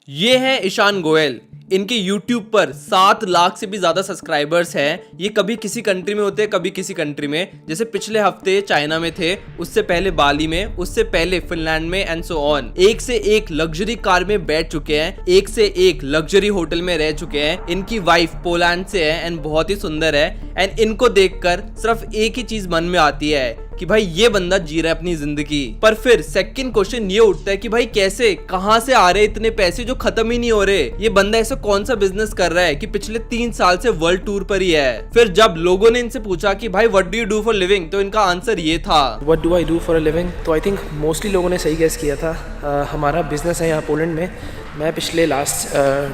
ये है ईशान गोयल। इनके YouTube पर 7 लाख से भी ज्यादा सब्सक्राइबर्स हैं। ये कभी किसी कंट्री में होते हैं, कभी किसी कंट्री में। जैसे पिछले हफ्ते चाइना में थे, उससे पहले बाली में, उससे पहले फिनलैंड में एंड सो ऑन। एक से एक लग्जरी कार में बैठ चुके हैं, एक से एक लग्जरी होटल में रह चुके हैं। इनकी वाइफ पोलैंड से है एंड बहुत ही सुंदर है। एंड इनको देखकर सिर्फ एक ही चीज मन में आती है कि भाई ये बंदा जी रहा है अपनी जिंदगी। पर फिर सेकंड क्वेश्चन ये उठता है कि भाई कैसे, कहां से आ रहे इतने पैसे जो खत्म ही नहीं हो रहे। ये बंदा ऐसा कौन सा बिजनेस कर रहा है कि पिछले 3 साल से वर्ल्ड टूर पर ही है। फिर जब लोगों ने इनसे पूछा कि भाई what do you do for living, तो इनका आंसर ये था, what do I do for a living. तो आई थिंक मोस्टली लोगों ने सही गेस किया था। हमारा बिजनेस है यहाँ पोलैंड में। मैं पिछले लास्ट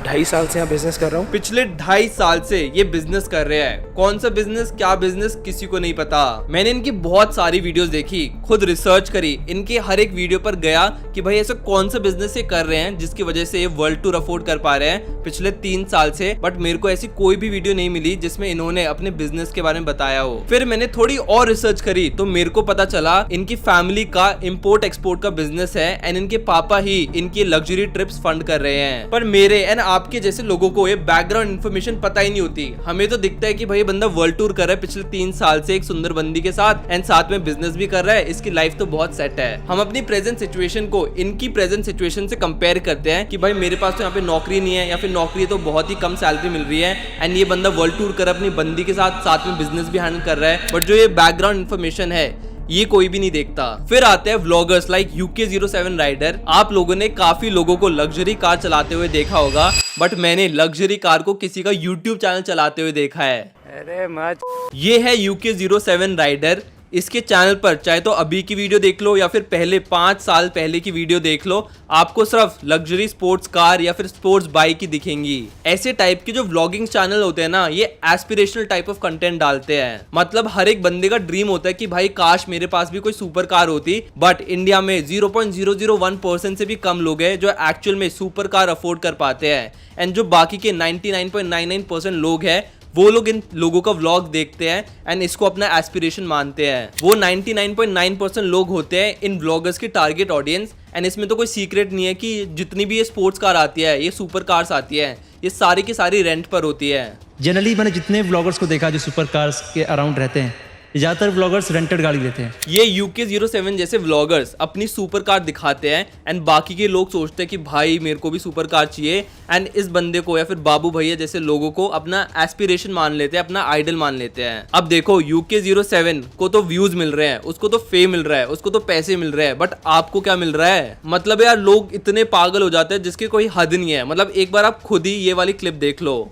2.5 साल से यहाँ बिजनेस कर रहा हूँ। पिछले 2.5 साल से ये बिजनेस कर रहे हैं। कौन सा बिजनेस, क्या बिजनेस, किसी को नहीं पता। मैंने इनकी बहुत सारी वीडियोस देखी, खुद रिसर्च करी, इनके हर एक वीडियो पर गया कि भाई ऐसा कौन सा बिजनेस ये कर रहे हैं जिसकी वजह से ये वर्ल्ड टूर अफोर्ड कर पा रहे हैं पिछले 3 साल से। बट मेरे को ऐसी कोई भी वीडियो नहीं मिली जिसमें इन्होंने अपने बिजनेस के बारे में बताया हो। फिर मैंने थोड़ी और रिसर्च करी तो मेरे को पता चला इनकी फैमिली का इम्पोर्ट एक्सपोर्ट का बिजनेस है एंड इनके पापा ही इनकी लग्जरी ट्रिप्स फंड कर रहे हैं। पर मेरे एंड आपके जैसे लोगों को ये बैकग्राउंड इन्फॉर्मेशन पता ही नहीं होती। हमें तो दिखता है कि भाई बंदा वर्ल्ड टूर कर रहा है पिछले 3 साल से एक सुंदर बंदी के साथ एंड साथ में बिजनेस भी कर रहा है, इसकी लाइफ तो बहुत सेट है। हम अपनी प्रेजेंट सिचुएशन को इनकी प्रेजेंट सिचुएशन से कंपेयर करते हैं कि भाई मेरे पास तो यहाँ पे नौकरी नहीं है या फिर नौकरी है तो बहुत ही कम सैलरी मिल रही है एंड ये बंदा वर्ल्ड टूर कर अपनी बंदी के साथ में बिजनेस भी हैंडल कर रहा है। बट जो ये बैकग्राउंड इन्फॉर्मेशन है ये कोई भी नहीं देखता। फिर आते हैं व्लॉगर्स लाइक UK07 राइडर। आप लोगों ने काफी लोगों को लग्जरी कार चलाते हुए देखा होगा, बट मैंने लग्जरी कार को किसी का YouTube चैनल चलाते हुए देखा है। अरे मत। ये है UK07 राइडर। इसके चैनल पर चाहे तो अभी की वीडियो देख लो या फिर पहले 5 साल पहले की वीडियो देख लो, आपको सिर्फ लग्जरी स्पोर्ट्स कार या फिर स्पोर्ट्स बाइक ही दिखेंगी। ऐसे टाइप के जो व्लॉगिंग चैनल होते हैं ना, ये एस्पिरेशनल टाइप ऑफ कंटेंट डालते हैं। मतलब हर एक बंदे का ड्रीम होता है कि भाई काश मेरे पास भी कोई सुपर कार होती। बट इंडिया में 0.001% से भी कम लोग हैं जो एक्चुअल में सुपर कार अफोर्ड कर पाते हैं। एंड जो बाकी के 99.99% लोग हैं वो लोग इन लोगों का व्लॉग देखते हैं एंड इसको अपना एस्पिरेशन मानते हैं। वो 99.9% लोग होते हैं इन व्लॉगर्स की टारगेट ऑडियंस। एंड इसमें तो कोई सीक्रेट नहीं है कि जितनी भी ये स्पोर्ट्स कार आती है, ये सुपर कार्स आती है, ये सारी की सारी रेंट पर होती है। जनरली मैंने जितने व्लॉगर्स को देखा जो सुपर कार्स के अराउंड रहते हैं, ज्यादातर व्लॉगर्स रेंटेड गाड़ी लेते हैं। ये UK07 जैसे व्लॉगर्स अपनी सुपर कार दिखाते हैं एंड बाकी के लोग सोचते हैं कि भाई मेरे को भी सुपर कार चाहिए एंड इस बंदे को या फिर बाबू भैया जैसे लोगों को अपना एस्पिरेशन मान लेते हैं, अपना आइडल मान लेते हैं। अब देखो UK07 को तो व्यूज मिल रहे हैं, उसको तो फेम मिल रहा है, उसको तो पैसे मिल रहे हैं, बट आपको क्या मिल रहा है? मतलब यार लोग इतने पागल हो जाते हैं जिसकी कोई हद नहीं है। मतलब एक बार आप खुद ही ये वाली क्लिप देख लो।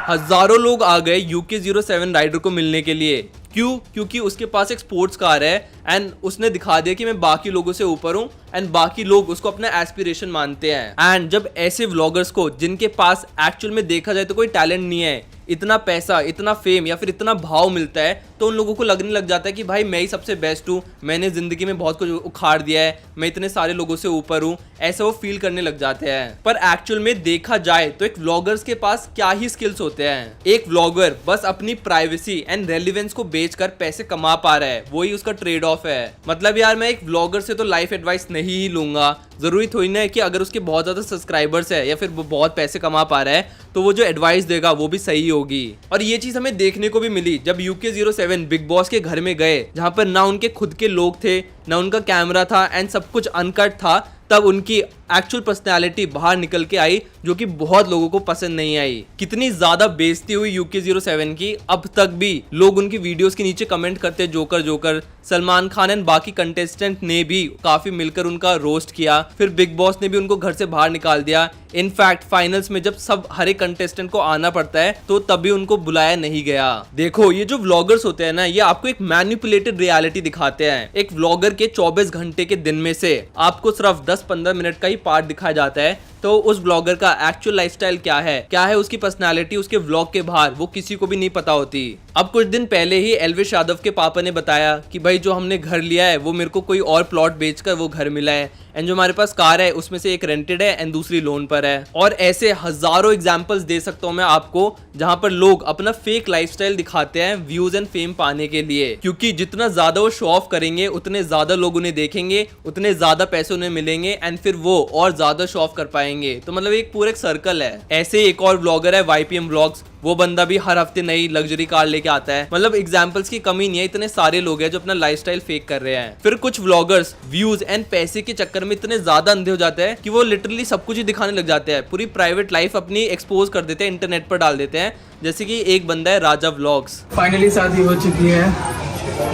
हजारों लोग आ गए UK07 राइडर को मिलने के लिए। क्यों? क्योंकि उसके पास एक स्पोर्ट्स कार है एंड उसने दिखा दिया कि मैं बाकी लोगों से ऊपर हूं एंड बाकी लोग उसको अपना एस्पिरेशन मानते हैं। एंड जब ऐसे व्लॉगर्स को जिनके पास एक्चुअल में देखा जाए तो कोई टैलेंट नहीं है, इतना पैसा, इतना फेम या फिर इतना भाव मिलता है, तो उन लोगों को लगने लग जाता है कि भाई मैं ही सबसे बेस्ट हूँ, मैंने जिंदगी में बहुत कुछ उखाड़ दिया है, मैं इतने सारे लोगों से ऊपर हूँ, ऐसा वो फील करने लग जाते हैं। पर एक्चुअल में देखा जाए तो एक व्लॉगर्स के पास क्या ही स्किल्स होते हैं। एक व्लॉगर बस अपनी प्राइवेसी एंड रेलिवेंस को बेचकर पैसे कमा पा रहा है, वही उसका ट्रेड ऑफ है। मतलब यार मैं एक व्लॉगर से तो लाइफ एडवाइस नहीं ही लूंगा। जरूरी थोड़ी ना है कि अगर उसके बहुत ज्यादा सब्सक्राइबर्स है या फिर वो बहुत पैसे कमा पा रहा है तो वो जो एडवाइस देगा वो भी सही होगी। और ये चीज हमें देखने को भी मिली जब UK07 बिग बॉस के घर में गए, जहां पर ना उनके खुद के लोग थे, ना उनका कैमरा था एंड सब कुछ अनकट था। तब उनकी एक्चुअल पर्सनैलिटी बाहर निकल के आई जो कि बहुत लोगों को पसंद नहीं आई। कितनी ज्यादा बेइज्जती हुई UK07 की, अब तक भी लोग उनकी वीडियोस के नीचे कमेंट करते joker joker. Salman Khan and बाकी कंटेस्टेंट ने भी काफी मिलकर उनका रोस्ट किया, फिर बिग बॉस ने भी उनको घर से बाहर निकाल दिया। इनफैक्ट फाइनल्स में जब सब हर एक कंटेस्टेंट को आना पड़ता है तो तभी उनको बुलाया नहीं गया। देखो ये जो व्लॉगर्स होते हैं ना, ये आपको एक मैनिपुलेटेड रियलिटी दिखाते हैं। एक व्लॉगर के 24 घंटे के दिन में से आपको सिर्फ 10-15 मिनट का ही पार्ट दिखाया जाता है, तो उस व्लॉगर का एक्चुअल लाइफस्टाइल क्या है उसकी पर्सनालिटी उसके व्लॉग के बाहर, वो किसी को भी नहीं पता होती। अब कुछ दिन पहले ही एल्विश यादव के पापा ने बताया कि भाई जो हमने घर लिया है वो मेरे को कोई और प्लॉट बेचकर वो घर मिला है, एंड जो हमारे पास कार है उसमें से एक रेंटेड है एंड दूसरी लोन पर है। और ऐसे हजारों एग्जांपल्स दे सकता हूं मैं आपको जहां पर लोग अपना फेक लाइफस्टाइल दिखाते हैं व्यूज एंड फेम पाने के लिए, क्योंकि जितना ज्यादा वो शो ऑफ करेंगे उतने ज्यादा लोग उन्हें देखेंगे, उतने ज्यादा पैसे उन्हें मिलेंगे एंड फिर वो और ज्यादा शो ऑफ कर पाएंगे। तो मतलब एक पूरा एक सर्कल है। ऐसे एक और व्लॉगर है YPM व्लॉग्स, वो बंदा भी हर हफ्ते नई लग्जरी कार लेके आता है। मतलब एग्जांपल्स की कमी नहीं है, इतने सारे लोग हैं जो अपना लाइफस्टाइल फेक कर रहे हैं। फिर कुछ व्लॉगर्स व्यूज एंड पैसे के चक्कर में इतने ज्यादा अंधे हो जाते हैं कि वो लिटरली सब कुछ ही दिखाने लग जाते हैं, पूरी प्राइवेट लाइफ अपनी एक्सपोज कर देते हैं, इंटरनेट पर डाल देते हैं। जैसे कि एक बंदा है राजा व्लॉग्स। फाइनली शादी हो चुकी है,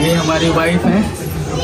ये हमारी वाइफ है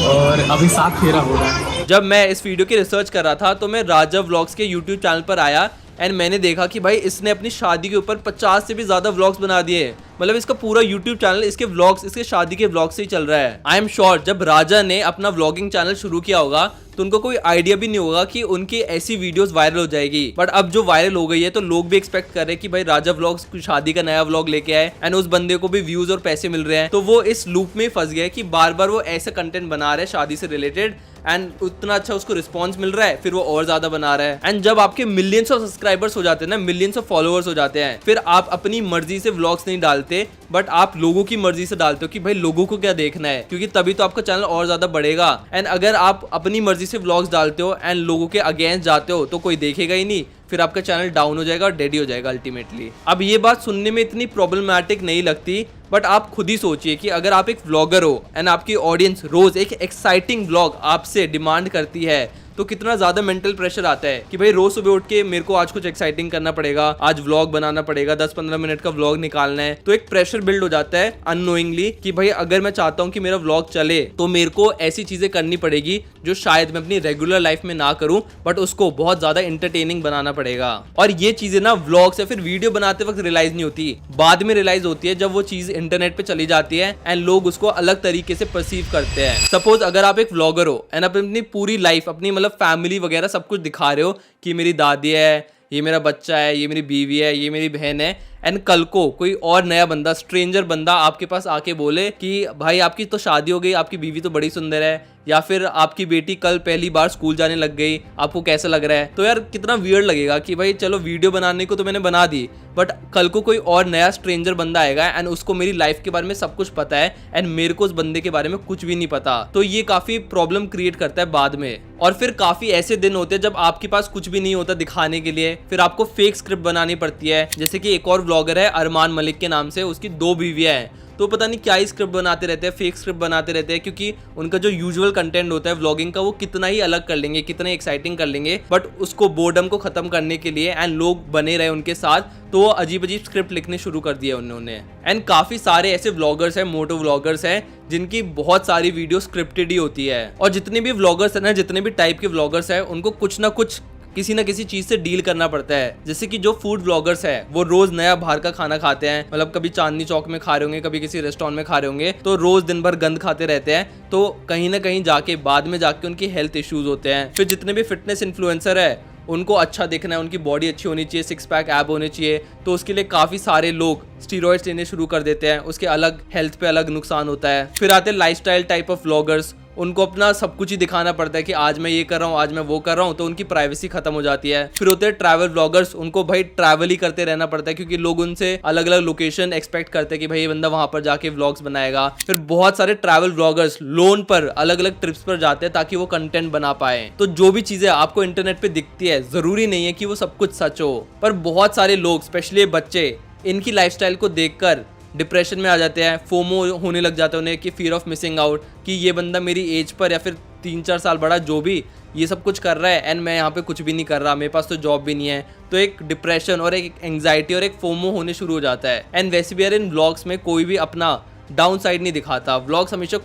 और अभी 7 फेरा हो रहा है। जब मैं इस वीडियो की रिसर्च कर रहा था तो मैं राजा व्लॉग्स के यूट्यूब चैनल पर आया एंड मैंने देखा कि भाई इसने अपनी शादी के ऊपर 50 से भी ज्यादा व्लॉग्स बना दिए। मतलब इसका पूरा यूट्यूब चैनल इसके व्लॉग्स, इसके शादी के व्लॉग्स से ही चल रहा है। आई एम श्योर जब राजा ने अपना व्लॉगिंग चैनल शुरू किया होगा तो उनको कोई आइडिया भी नहीं होगा कि उनकी ऐसी वीडियोस वायरल हो जाएगी। बट अब जो वायरल हो गई है तो लोग भी एक्सपेक्ट कर रहे हैं कि भाई राजा व्लॉग्स शादी का नया व्लॉग लेके आए एंड उस बंदे को भी व्यूज और पैसे मिल रहे हैं। तो वो इस लूप में फंस गया कि बार बार वो ऐसा कंटेंट बना रहे हैं शादी से रिलेटेड एंड उतना अच्छा उसको रिस्पॉन्स मिल रहा है, फिर वो और ज्यादा बना रहा है। एंड जब आपके मिलियंस ऑफ सब्सक्राइबर्स हो जाते हैं ना, मिलियंस ऑफ फॉलोअर्स हो जाते हैं, फिर आप अपनी मर्जी से व्लॉग्स नहीं डालते बट आप लोगों की मर्जी से डालते हो कि भाई लोगों को क्या देखना है, क्योंकि तभी तो आपका चैनल और ज्यादा बढ़ेगा। एंड अगर आप अपनी मर्जी से व्लॉग्स डालते हो एंड लोगों के अगेंस्ट जाते हो तो कोई देखेगा ही नहीं, फिर आपका चैनल डाउन हो जाएगा और डेड ही हो जाएगा अल्टीमेटली। अब ये बात सुनने में इतनी प्रॉब्लमैटिक नहीं लगती, बट आप खुद ही सोचिए कि अगर आप एक व्लॉगर हो एंड आपकी ऑडियंस रोज एक एक्साइटिंग व्लॉग आपसे डिमांड करती है तो कितना ज्यादा मेंटल प्रेशर आता है कि भाई रोज सुबह उठ के मेरे को आज कुछ एक्साइटिंग करना पड़ेगा, आज व्लॉग बनाना पड़ेगा, 10-15 मिनट का व्लॉग निकालना है। तो एक प्रेशर बिल्ड हो जाता है अननोइंगली कि भाई अगर मैं चाहता हूँ कि मेरा व्लॉग चले तो मेरे को ऐसी चीजें करनी पड़ेगी जो शायद मैं अपनी रेगुलर लाइफ में ना करूं, बट उसको बहुत ज्यादा इंटरटेनिंग बनाना पड़ेगा। और ये चीजें ना व्लॉग्स या फिर वीडियो बनाते वक्त रियलाइज नहीं होती, बाद में रियलाइज होती है जब वो चीज इंटरनेट पे चली जाती है एंड लोग उसको अलग तरीके से परसीव करते हैं। सपोज अगर आप एक व्लॉगर हो एंड आप अपनी पूरी लाइफ, अपनी मतलब फैमिली वगैरह सब कुछ दिखा रहे हो कि मेरी दादी है, ये मेरा बच्चा है, ये मेरी बीवी है, ये मेरी बहन है, एंड कल को कोई और नया बंदा, स्ट्रेंजर बंदा आपके पास आके बोले कि भाई आपकी तो शादी हो गई, आपकी बीवी तो बड़ी सुंदर है, या फिर आपकी बेटी कल पहली बार स्कूल जाने लग गई, आपको कैसा लग रहा है? तो यार कितना वियर्ड लगेगा कि भाई चलो वीडियो बनाने को तो मैंने बना दी, बट कल को कोई और नया स्ट्रेंजर बंदा आएगा एंड उसको मेरी लाइफ के बारे में सब कुछ पता है एंड मेरे को उस बंदे के बारे में कुछ भी नहीं पता। तो ये काफी प्रॉब्लम क्रिएट करता है बाद में। और फिर काफी ऐसे दिन होते हैं जब आपके पास कुछ भी नहीं होता दिखाने के लिए, फिर आपको फेक स्क्रिप्ट बनानी पड़ती है। जैसे कि एक और व्लॉगर है अरमान मलिक के नाम से, उसकी 2 बीवियां हैं, तो पता नहीं क्या ही स्क्रिप्ट बनाते रहते हैं, फेक स्क्रिप्ट बनाते रहते हैं, क्योंकि उनका जो यूजुअल कंटेंट होता है व्लॉगिंग का वो कितना ही अलग कर लेंगे, कितना ही एक्साइटिंग कर लेंगे, बट उसको बोर्डम को खत्म करने के लिए एंड लोग बने रहे उनके साथ, तो वो अजीब अजीब स्क्रिप्ट लिखने शुरू कर दिया उन्होंने। एंड काफी सारे ऐसे व्लॉगर्स हैं, मोटो व्लॉगर्स हैं, जिनकी बहुत सारी वीडियो स्क्रिप्टेड ही होती है। और जितने भी व्लॉगर्स हैं ना, जितने भी टाइप के व्लॉगर्स हैं, उनको कुछ ना कुछ किसी ना किसी चीज से डील करना पड़ता है। जैसे कि जो फूड व्लॉगर्स है वो रोज नया बाहर का खाना खाते हैं, मतलब कभी चांदनी चौक में खा रहे होंगे, कभी किसी रेस्टोरेंट में खा रहे होंगे, तो रोज दिन भर गंद खाते रहते हैं, तो कहीं ना कहीं जाके बाद में जाके उनकी हेल्थ इश्यूज होते हैं। फिर जितने भी फिटनेस इन्फ्लुएंसर है उनको अच्छा दिखना है, उनकी बॉडी अच्छी होनी चाहिए, 6 पैक ऐप होने चाहिए, तो उसके लिए काफ़ी सारे लोग स्टीरॉइड्स लेने शुरू कर देते हैं, उसके अलग हेल्थ पे अलग नुकसान होता है। फिर आते हैं लाइफस्टाइल टाइप ऑफ व्लॉगर्स, उनको अपना सब कुछ ही दिखाना पड़ता है कि आज मैं ये कर रहा हूँ, आज मैं वो कर रहा हूँ, तो उनकी प्राइवेसी खत्म हो जाती है। फिर होते हैं ट्रैवल व्लॉगर्स, उनको भाई ट्रैवल ही करते रहना पड़ता है, क्योंकि लोग उनसे अलग अलग लोकेशन एक्सपेक्ट करते हैं कि भाई ये बंदा वहां पर जाके व्लॉग्स बनाएगा। फिर बहुत सारे ट्रैवल व्लॉगर्स लोन पर अलग अलग ट्रिप्स पर जाते हैं ताकि वो कंटेंट बना पाए। तो जो भी चीजें आपको इंटरनेट पे दिखती है, जरूरी नहीं है कि वो सब कुछ सच हो, पर बहुत सारे लोग, स्पेशली बच्चे, इनकी लाइफस्टाइल को देखकर डिप्रेशन में आ जाते हैं, फोमो होने लग जाता है उन्हें, कि फियर ऑफ मिसिंग आउट, कि ये बंदा मेरी एज पर या फिर 3-4 साल बड़ा जो भी ये सब कुछ कर रहा है एंड मैं यहाँ पे कुछ भी नहीं कर रहा, मेरे पास तो जॉब भी नहीं है। तो एक डिप्रेशन और एक एंग्जाइटी और एक फोमो होने शुरू हो जाता है। एंड वैसे भी यार इन व्लॉग्स में कोई भी अपना डाउन साइड नहीं दिखाता, व्लॉग्स हमेशा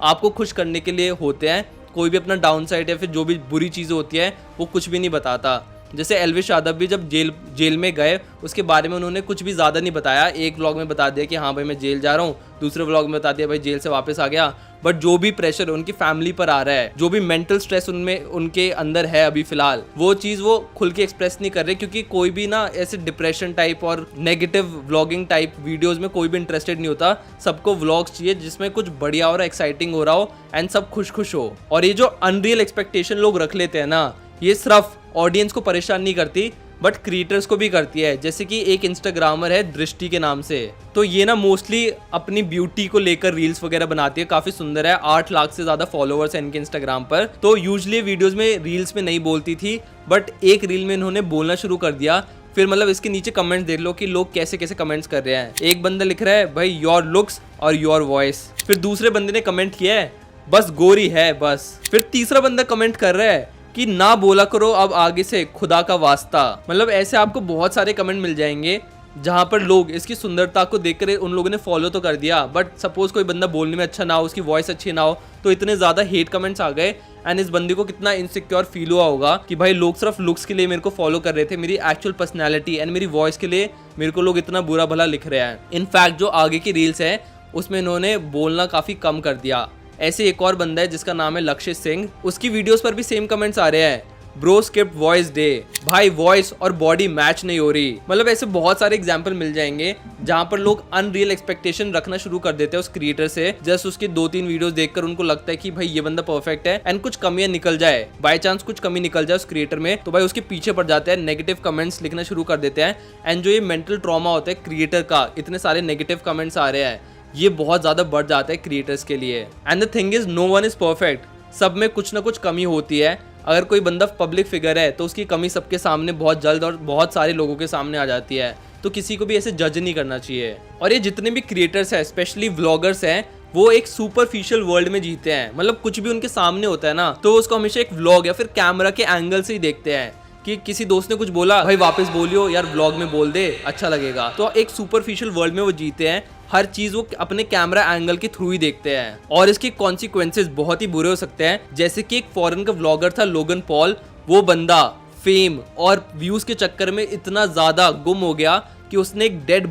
आपको खुश करने के लिए होते हैं, कोई भी अपना डाउन साइड या फिर जो भी बुरी चीज़ें होती है वो कुछ भी नहीं बताता। जैसे एल्विश यादव भी जब जेल में गए उसके बारे में उन्होंने कुछ भी ज़्यादा नहीं बताया, एक व्लॉग में बता दिया कि हाँ भाई मैं जेल जा रहा हूँ, दूसरे व्लॉग में बता दिया भाई जेल से वापस आ गया। बट जो भी प्रेशर उनकी फैमिली पर आ रहा है, जो भी मेंटल स्ट्रेस उनमें उनके अंदर है अभी फिलहाल, वो चीज़ वो खुल के एक्सप्रेस नहीं कर रहे, क्योंकि कोई भी ना ऐसे डिप्रेशन टाइप और नेगेटिव व्लॉगिंग टाइप वीडियोस में कोई भी इंटरेस्टेड नहीं होता। सबको व्लॉग्स चाहिए जिसमें कुछ बढ़िया और एक्साइटिंग हो रहा हो एंड सब खुश खुश हो। और ये जो अनरियल एक्सपेक्टेशन लोग रख लेते हैं ना, ये सिर्फ ऑडियंस को परेशान नहीं करती बट क्रिएटर्स को भी करती है। जैसे कि एक इंस्टाग्रामर है दृष्टि के नाम से, तो ये ना मोस्टली अपनी ब्यूटी को लेकर रील्स वगैरह बनाती है, काफी सुंदर है, 8 लाख से ज्यादा फॉलोअर्स हैं इनके इंस्टाग्राम पर। तो यूजुअली वीडियोस में रील्स में नहीं बोलती थी, बट एक रील में इन्होंने बोलना शुरू कर दिया। फिर मतलब इसके नीचे कमेंट्स देख लो कि लोग कैसे कैसे कमेंट्स कर रहे हैं। एक बंदा लिख रहा है भाई योर लुक्स और योर वॉइस, फिर दूसरे बंदे ने कमेंट किया है बस गोरी है बस, फिर तीसरा बंदा कमेंट कर रहा है कि ना बोला करो अब आगे से खुदा का वास्ता। मतलब ऐसे आपको बहुत सारे कमेंट मिल जाएंगे जहां पर लोग इसकी सुंदरता को देखकर उन लोगों ने फॉलो तो कर दिया, बट सपोज कोई बंदा बोलने में अच्छा ना हो, उसकी वॉइस अच्छी ना हो, तो इतने ज्यादा हेट कमेंट्स आ गए। एंड इस बंदे को कितना इनसिक्योर फील हुआ होगा कि भाई लोग सिर्फ लुक्स के लिए मेरे को फॉलो कर रहे थे, मेरी एक्चुअल पर्सनैलिटी एंड मेरी वॉइस के लिए मेरे को लोग इतना बुरा भला लिख रहे हैं। इनफैक्ट जो आगे की रील्स है उसमें इन्होंने बोलना काफी कम कर दिया। ऐसे एक और बंदा है जिसका नाम है लक्ष्य सिंह, उसकी वीडियोस पर भी सेम कमेंट्स आ रहे हैं, ब्रो स्किप्ड वॉइस डे, भाई वॉइस और बॉडी मैच नहीं हो रही। मतलब ऐसे बहुत सारे एग्जांपल मिल जाएंगे जहां पर लोग अनरियल एक्सपेक्टेशन रखना शुरू कर देते हैं उस क्रिएटर से। जस्ट उसके 2-3 वीडियोस देखकर उनको लगता है कि भाई ये बंदा परफेक्ट है, एंड कुछ कमियां निकल जाए, बाय चांस कुछ कमी निकल जाए उस क्रिएटर में, तो भाई उसके पीछे पड़ जाते हैं, नेगेटिव कमेंट्स लिखना शुरू कर देते हैं। एंड जो ये मेंटल ट्रॉमा होता है क्रिएटर का, इतने सारे नेगेटिव कमेंट्स आ रहे हैं, ये बहुत ज्यादा बढ़ जाता है क्रिएटर्स के लिए। And the thing is no one is perfect, सब में कुछ ना कुछ कमी होती है। अगर कोई बंदा पब्लिक फिगर है तो उसकी कमी सबके सामने बहुत जल्द और बहुत सारे लोगों के सामने आ जाती है, तो किसी को भी ऐसे जज नहीं करना चाहिए। और ये जितने भी क्रिएटर्स हैं, स्पेशली व्लॉगर्स हैं, वो एक सुपरफिशियल वर्ल्ड में जीते हैं। मतलब कुछ भी उनके सामने होता है ना, तो उसको हमेशा एक व्लॉग या फिर कैमरा के एंगल से ही देखते हैं कि किसी दोस्त ने कुछ बोला, भाई वापस बोलियो यार, व्लॉग में बोल दे अच्छा लगेगा। तो एक सुपरफिशियल वर्ल्ड में वो जीते हैं, हर चीज वो अपने कैमरा एंगल के थ्रू ही देखते हैं, और इसके कॉन्सिक्वेंसेस बहुत ही बुरे हो सकते हैं। जैसे कि एक फॉरेन का व्लॉगर था लोगन पॉल, वो बंदा फेम और व्यूज के चक्कर में इतना ज्यादा गुम हो गया कि उसने एक डेड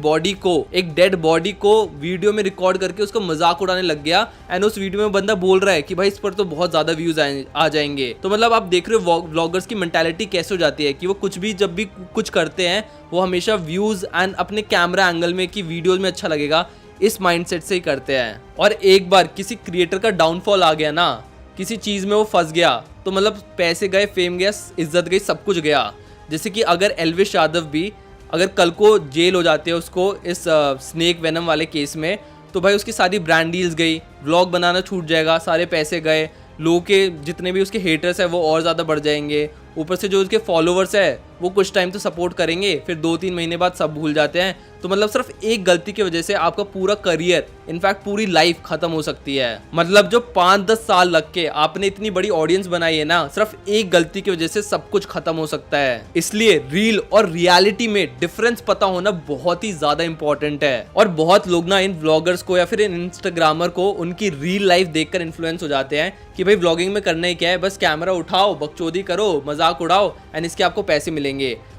बॉडी को वीडियो में रिकॉर्ड करके उसको मजाक उड़ाने लग गया। एंड उस वीडियो में बंदा बोल रहा है कि भाई इस पर तो बहुत ज्यादा व्यूज आ जाएंगे। तो मतलब आप देख रहे हो व्लॉगर्स की मेंटालिटी कैसे हो जाती है कि वो कुछ भी जब भी कुछ करते हैं वो हमेशा व्यूज एंड अपने कैमरा एंगल में कि वीडियोज में अच्छा लगेगा, इस माइंडसेट से ही करते हैं। और एक बार किसी क्रिएटर का डाउनफॉल आ गया ना, किसी चीज में वो फंस गया, तो मतलब पैसे गए, फेम गया, इज्जत गई, सब कुछ गया। जैसे कि अगर एल्विश यादव भी अगर कल को जेल हो जाते हैं उसको इस स्नेक वेनम वाले केस में, तो भाई उसकी सारी ब्रांड डील्स गई, व्लॉग बनाना छूट जाएगा, सारे पैसे गए, लोगों के जितने भी उसके हेटर्स है वो और ज़्यादा बढ़ जाएंगे। ऊपर से जो उसके फॉलोवर्स है वो कुछ टाइम तो सपोर्ट करेंगे, फिर 2-3 महीने बाद सब भूल जाते हैं। तो मतलब सिर्फ एक गलती की वजह से आपका पूरा करियर, इनफैक्ट पूरी लाइफ खत्म हो सकती है। मतलब जो 5-10 साल लग के आपने इतनी बड़ी ऑडियंस बनाई है ना, सिर्फ एक गलती की वजह से सब कुछ खत्म हो सकता है। इसलिए रील और रियलिटी में डिफरेंस पता होना बहुत ही ज्यादा इंपॉर्टेंट है। और बहुत लोग ना इन व्लॉगर्स को या फिर इन इंस्टाग्रामर को उनकी रियल लाइफ देखकर इन्फ्लुएंस हो जाते हैं कि भाई व्लॉगिंग में करना ही क्या है, बस कैमरा उठाओ, बकचोदी करो, मजाक उड़ाओ एंड इसके आपको पैसे मिलेंगे।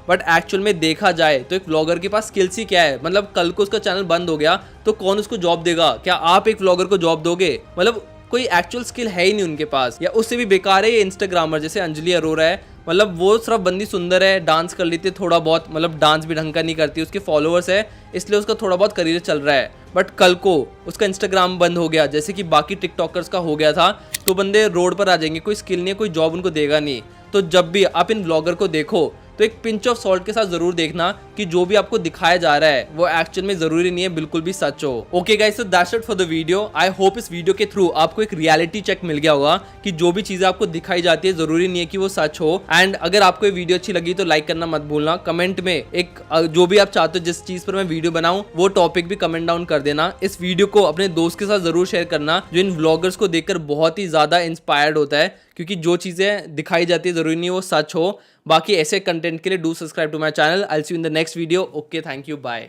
बट एक्चुअल में देखा जाए तो एक व्लॉगर के पास स्किल्स ही क्या है। मतलब कल को उसका चैनल बंद हो गया तो कौन उसको जॉब देगा? क्या आप एक व्लॉगर को जॉब दोगे? मतलब कोई एक्चुअल स्किल है ही नहीं उनके पास। या उससे भी बेकार है ये इंस्टाग्रामर जैसे अंजलि अरोरा है। मतलब वो सिर्फ बंदी सुंदर है, डांस कर लेती है थोड़ा बहुत, मतलब डांस भी ढंग का नहीं करती, उसके फॉलोअर्स है इसलिए उसका थोड़ा बहुत करियर चल रहा है। बट कल को उसका इंस्टाग्राम बंद हो गया जैसे कि बाकी टिकटॉकर्स का हो गया था, तो बंदे रोड पर आ जाएंगे, कोई स्किल नहीं है, कोई जॉब उनको देगा नहीं। तो जब भी आप इन व्लॉगर को देखो तो एक पिंच ऑफ सॉल्ट के साथ जरूर देखना कि जो भी आपको दिखाया जा रहा है वो एक्चुअल में जरूरी नहीं है बिल्कुल भी सच हो। Okay guys, so that's it for the video. I hope इस वीडियो के थ्रू आपको एक रियलिटी चेक मिल गया होगा कि जो भी चीजें आपको दिखाई जाती है जरूरी नहीं है कि वो सच हो। एंड अगर आपको ये वीडियो अच्छी लगी तो लाइक करना मत भूलना। कमेंट में एक जो भी आप चाहते हो जिस चीज पर मैं वीडियो बनाऊं वो टॉपिक भी कमेंट डाउन कर देना। इस वीडियो को अपने दोस्त के साथ जरूर शेयर करना जो इन व्लॉगर्स को देखकर बहुत ही ज्यादा इंस्पायर्ड होता है, क्योंकि जो चीजें दिखाई जाती है जरूरी नहीं है वो सच हो। बाकी ऐसे कंटेंट के लिए do subscribe to my channel. I will see you in the next video. Okay, thank you, bye.